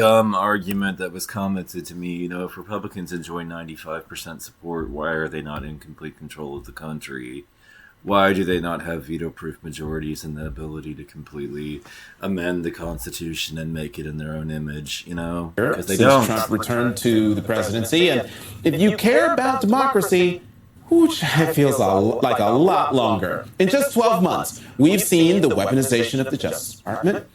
Argument that was commented to me, if Republicans enjoy 95% support, why are they not in complete control of the country? Why do they not have veto-proof majorities and the ability to completely amend the Constitution and make it in their own image, Because they don't. Trump returned to the presidency. And if you care about democracy, which feels like a lot longer, in just 12 months, we've seen the weaponization of the Justice Department.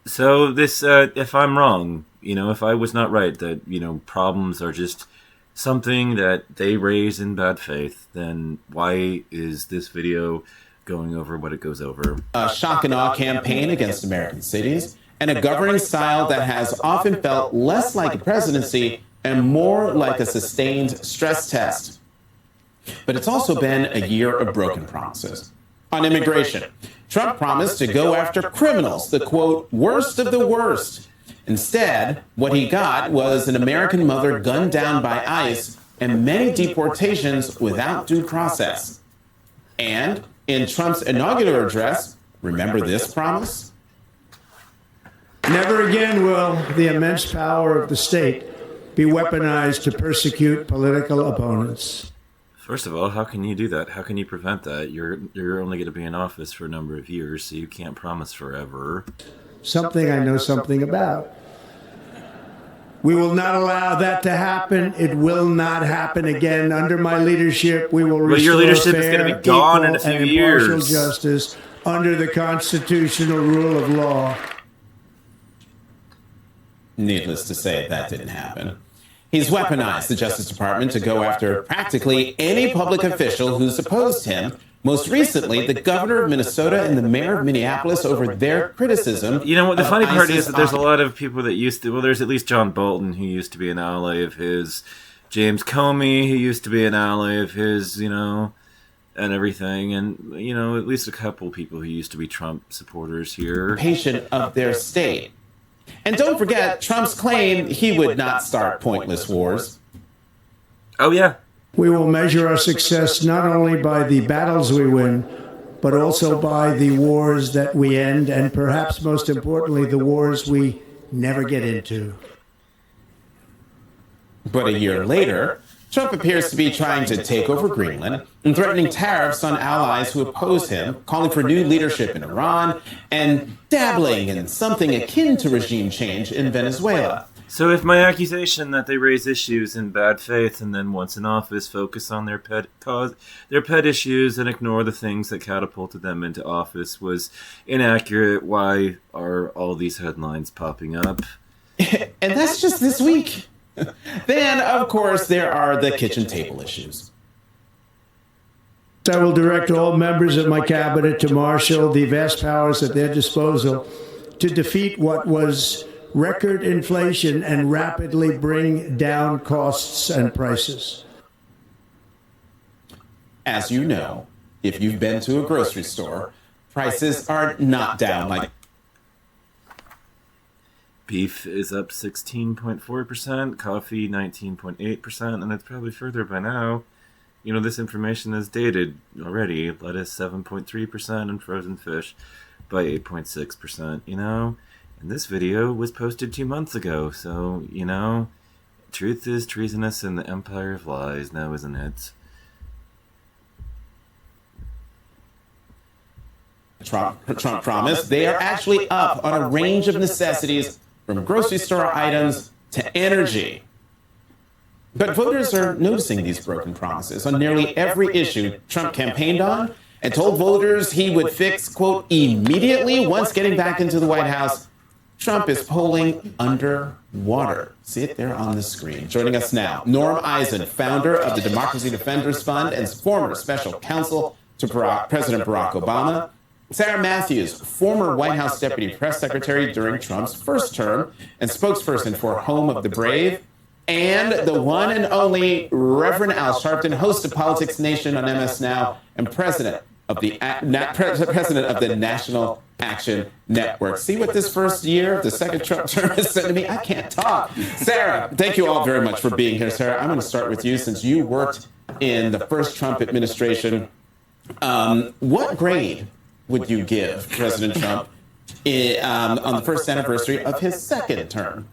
So this, if I'm wrong, if I was not right, that, problems are just something that they raise in bad faith, then why is this video going over what it goes over? A shock and awe campaign against American cities, and a governing style that has often felt less like a presidency and more like a sustained stress test. But it's also been a year of broken promises. On immigration, Trump promised to go after criminals, the, quote, worst of the worst. Instead, what he got was an American mother gunned down by ICE and many deportations without due process. And in Trump's inaugural address, remember this promise? Never again will the immense power of the state be weaponized to persecute political opponents. First of all, how can you do that? How can you prevent that? You're only going to be in office for a number of years, so you can't promise forever. Something I know something about. We will not allow that to happen. It will not happen again. Under my leadership, we will restore your leadership fair, is going to be gone in a equal, few and years. impartial justice under the constitutional rule of law. Needless to say, that didn't happen. He's weaponized the Justice Department to go after practically any public official who's opposed him. Most recently, the governor of Minnesota and the mayor of Minneapolis over their criticism. You know what? The funny part is that there's a lot of people that used to. Well, there's at least John Bolton, who used to be an ally of his. James Comey, who used to be an ally of his, and everything. And, at least a couple people who used to be Trump supporters here. Patient of their state. And don't forget Trump's claim he would not start pointless wars. Oh, yeah. We will measure our success not only by the battles we win, but also by the wars that we end, and perhaps most importantly, the wars we never get into. But a year later, Trump appears to be trying to take over Greenland and threatening tariffs on allies who oppose him, calling for new leadership in Iran, and dabbling in something akin to regime change in Venezuela. So if my accusation that they raise issues in bad faith and then once in office focus on their pet issues and ignore the things that catapulted them into office was inaccurate, why are all these headlines popping up? And that's just this week. Then, of course, there are the kitchen table issues. I will direct all members of my cabinet to marshal the vast powers at their disposal to defeat what was record inflation and rapidly bring down costs and prices. As you know, if you've been to a grocery store, prices are not down like beef is up 16.4%, coffee 19.8%, and it's probably further by now. This information is dated already. Lettuce 7.3% and frozen fish by 8.6%, And this video was posted 2 months ago, so, truth is treasonous in the empire of lies now, isn't it? Trump promised they are actually up on a range of necessities from grocery store items to energy. But voters are noticing these broken promises on nearly every issue Trump campaigned on and told voters he would fix, quote, immediately once getting back into the White House. Trump is polling underwater. See it there on the screen. Joining us now, Norm Eisen, founder of the Democracy Defenders Fund and former special counsel to President Barack Obama. Sarah Matthews, former White House deputy press secretary during Trump's first term and spokesperson for Home of the Brave. And the one and only Reverend Al Sharpton, host of Politics Nation on MS Now and president of the National Action Network. See what this first year of the second Trump term has said to me? I can't talk. Sarah, thank you all very much for being here. Sarah, I'm going to start with you since you worked in the first Trump administration. What grade would you give President Trump on the first anniversary of his second term?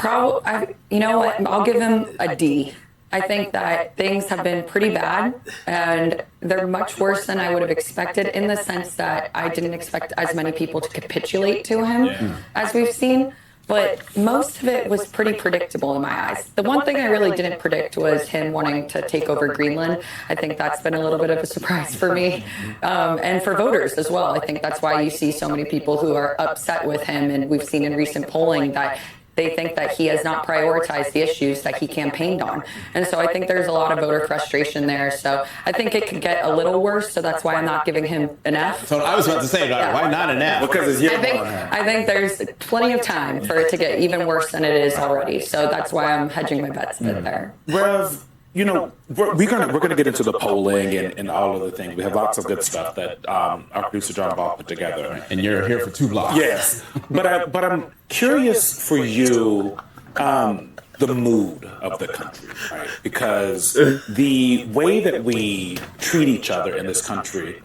You know what? I'll give him a D. I think that things have been pretty bad, and they're much worse than I would have expected, in the sense that I didn't expect as many people to capitulate to him as we've seen. But most of it was pretty predictable in my eyes. The one thing I really didn't predict was him wanting to take over Greenland. I think that's been a little bit of a surprise for me, and for voters as well. I think that's why you see so many people who are upset with him, and we've seen in recent polling that they think that he has not prioritized the issues that he campaigned on. And so I think there's a lot of voter frustration there. So I think it could get a little worse. So that's why I'm not giving him an F. So I was about to say, why not an F? Because it's I think there's plenty of time for it to get even worse than it is already. So that's why I'm hedging my bets there. Rev, you know, we're gonna get into the polling and all of the things. We have lots of good stuff that our producer John Ball put together. And you're here for 2 blocks. Yes, but I'm curious for you, the mood of the country, right? Because the way that we treat each other in this country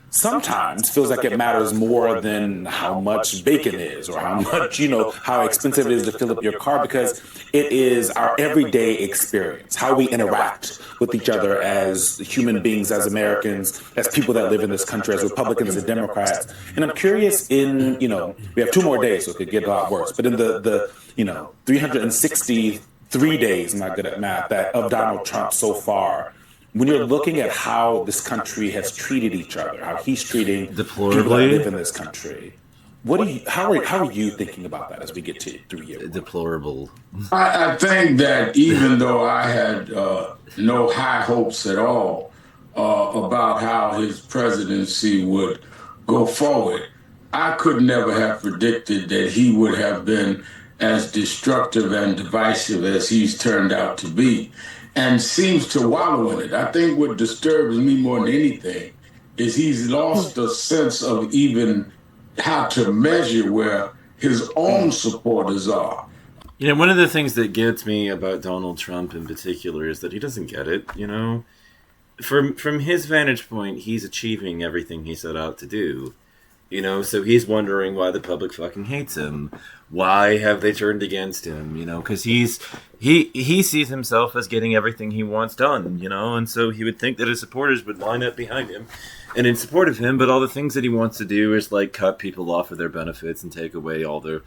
sometimes feels like it matters more than how much bacon is, or how much, how expensive it is to fill up your car, because it is our everyday experience, how we interact with each other as human beings, as Americans, as people that live in this country, as Republicans and Democrats. And I'm curious we have 2 more days, so it could get a lot worse, but in the 363 days, I'm not good at math, of Donald Trump so far, when you're looking at how this country has treated each other, how he's treating people that live in this country, how are you thinking about that as we get through year? Deplorable. I think that even though I had no high hopes at all about how his presidency would go forward, I could never have predicted that he would have been as destructive and divisive as he's turned out to be, and seems to wallow in it. I think what disturbs me more than anything is he's lost a sense of even how to measure where his own supporters are. One of the things that gets me about Donald Trump in particular is that he doesn't get it, From his vantage point, he's achieving everything he set out to do. So he's wondering why the public fucking hates him. Why have they turned against him? Because he sees himself as getting everything he wants done, and so he would think that his supporters would line up behind him and in support of him, but all the things that he wants to do is like cut people off of their benefits and take away all their,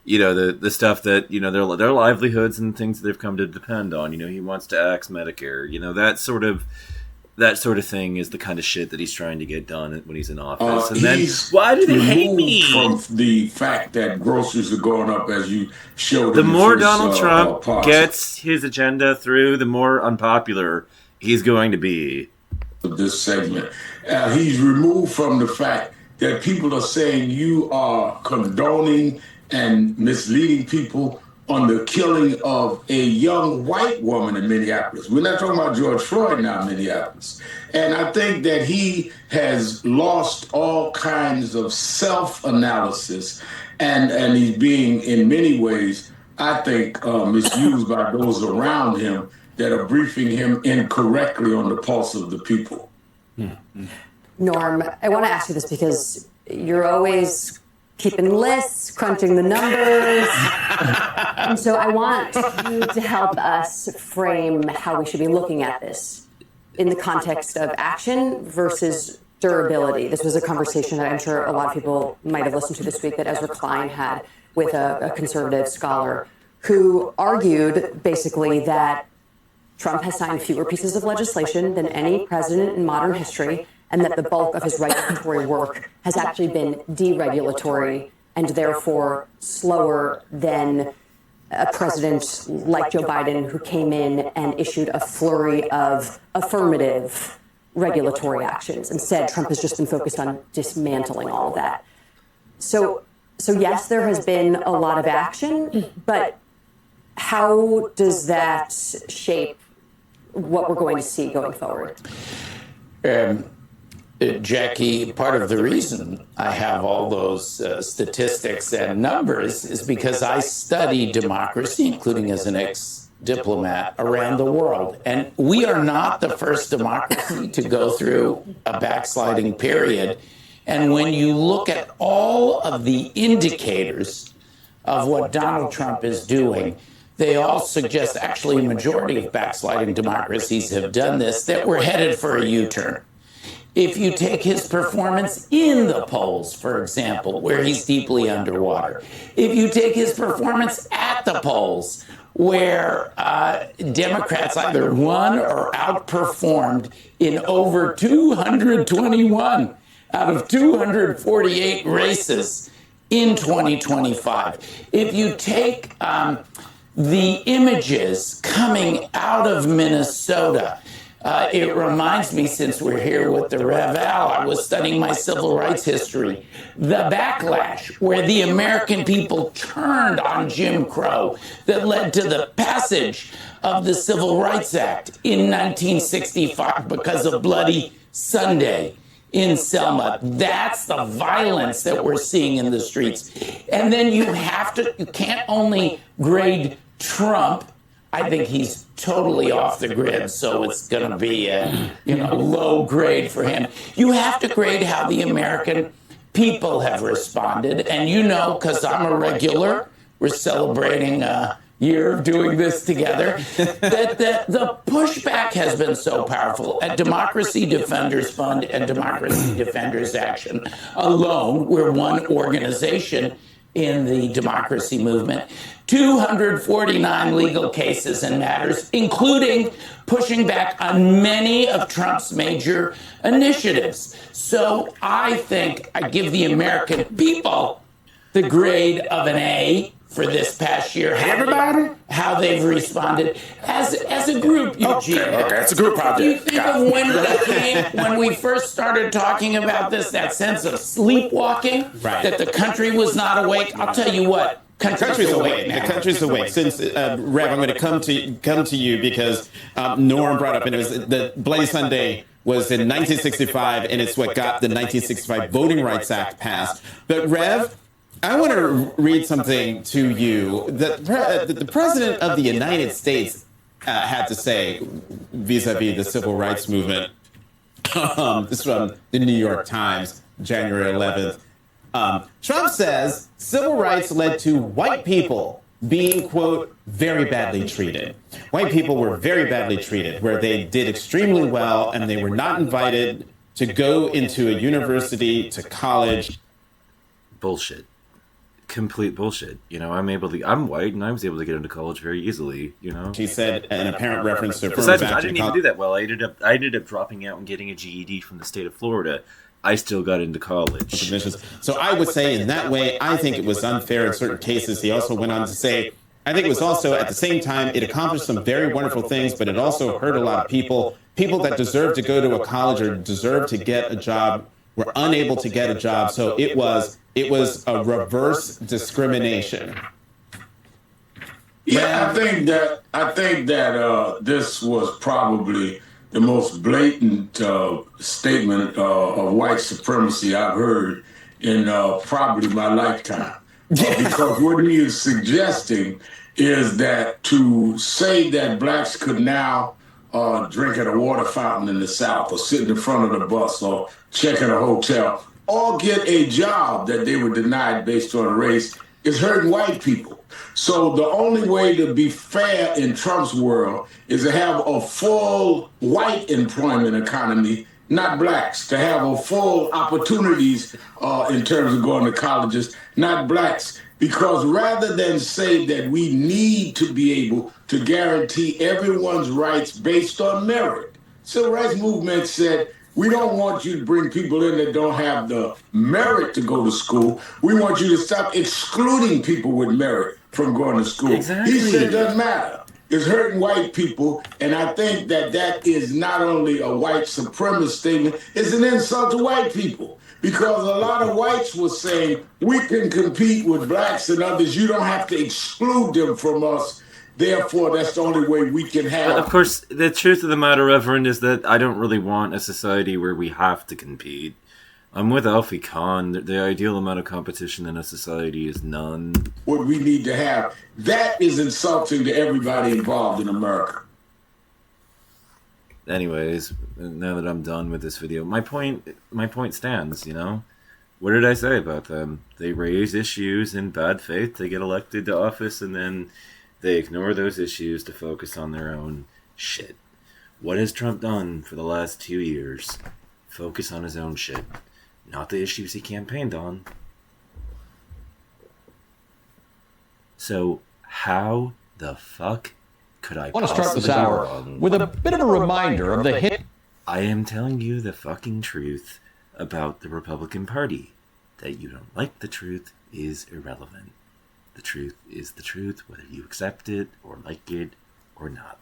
the stuff that, their livelihoods and things that they've come to depend on. He wants to axe Medicare, that sort of thing is the kind of shit that he's trying to get done when he's in office. And then, why do they hate me? From the fact that groceries are going up, as you showed. The more Donald Trump gets his agenda through, the more unpopular he's going to be. This segment, he's removed from the fact that people are saying you are condoning and misleading people on the killing of a young white woman in Minneapolis. We're not talking about George Floyd now in Minneapolis. And I think that he has lost all kinds of self-analysis, and he's being, in many ways, I think, misused by those around him that are briefing him incorrectly on the pulse of the people. Norm, I want to ask you this because you're always keeping lists, crunching the numbers. And so I want you to help us frame how we should be looking at this in the context of action versus durability. This was a conversation that I'm sure a lot of people might have listened to this week that Ezra Klein had with a conservative scholar who argued basically that Trump has signed fewer pieces of legislation than any president in modern history, and that the bulk of his regulatory work has actually been deregulatory and therefore slower than a president like Joe Biden, who came in and issued a flurry of affirmative regulatory actions. Instead, Trump has just been focused on dismantling all of that. So yes, there has been a lot of action, but how does that shape what we're going to see going forward? Jackie, part of the reason I have all those statistics and numbers is because I study democracy, including as an ex-diplomat, around the world. And we are not the first democracy to go through a backsliding period. And when you look at all of the indicators of what Donald Trump is doing, they all suggest, actually a majority of backsliding democracies have done this, that we're headed for a U-turn. If you take his performance in the polls, for example, where he's deeply underwater, if you take his performance at the polls, where Democrats either won or outperformed in over 221 out of 248 races in 2025. If you take the images coming out of Minnesota, it reminds me, since we're here with the Rev Al, I was studying my civil rights history, the backlash where the American people turned on Jim Crow that led to the passage of the Civil Rights Act in 1965 because of Bloody Sunday in Selma. That's the violence that we're seeing in the streets. And then you can't only grade Trump. I think he's totally off the grid, so it's going to be a low grade for him. You have to grade how the American people have responded. And because I'm a regular, we're celebrating a year of doing this together, that the pushback has been so powerful. At Democracy Defenders Fund and Democracy Defenders Action alone, we're one organization in the democracy movement, 249 legal cases and matters, including pushing back on many of Trump's major initiatives. So I think I give the American people the grade of an A for this past year. How they've responded as a group, Eugene. Okay, it's a group project. You think of when we first started talking about this, that sense of sleepwalking, that the country was not awake. I'll tell you what. The country's awake. The country's awake. Since Rev, I'm going to come to you because Norm brought up, and it was the Bloody Sunday was in 1965, and it's what got the 1965 Voting Rights Act passed. But Rev, I want to read something to you that the President of the United States had to say vis-a-vis the civil rights movement. This is from the New York Times, January 11th. Trump says civil rights led to white people being, quote, very badly treated. White people were very badly treated, where they did extremely well and they were not invited to go into a university, to college. Bullshit. Complete bullshit. I'm white and I was able to get into college very easily, He said an apparent reference to besides, I didn't even do that well. I ended up dropping out and getting a GED from the state of Florida. I still got into college. So I would say in that way, I think it was unfair in certain cases. He also went on to say, I think it was also at the same time, it accomplished some very wonderful things, but it also hurt a lot of people that deserved to go to a college or deserved to get a job were unable to get a job. So it was a reverse discrimination. Yeah, I think that this was probably the most blatant statement of white supremacy I've heard in probably my lifetime. Because what he is suggesting is that to say that blacks could now drink at a water fountain in the South, or sit in the front of the bus, or check in a hotel, or get a job that they were denied based on race, is hurting white people. So the only way to be fair in Trump's world is to have a full white employment economy, not blacks, to have a full opportunities in terms of going to colleges, not blacks. Because rather than say that we need to be able to guarantee everyone's rights based on merit, civil rights movement said, we don't want you to bring people in that don't have the merit to go to school. We want you to stop excluding people with merit from going to school. Exactly. He said it doesn't matter. It's hurting white people. And I think that is not only a white supremacist statement, it's an insult to white people. Because a lot of whites were saying, we can compete with blacks and others. You don't have to exclude them from us. Therefore, that's the only way we can have. But of course, the truth of the matter, Reverend, is that I don't really want a society where we have to compete. I'm with Alfie Kahn. The ideal amount of competition in a society is none. What we need to have. That is insulting to everybody involved in America. Anyways, now that I'm done with this video, my point stands, What did I say about them? They raise issues in bad faith. They get elected to office, and then they ignore those issues to focus on their own shit. What has Trump done for the last 2 years? Focus on his own shit, not the issues he campaigned on. So, how the fuck could I want to start this hour with a bit of a reminder of the hit. I am telling you the fucking truth about the Republican Party. That you don't like the truth is irrelevant. The truth is the truth, whether you accept it or like it or not.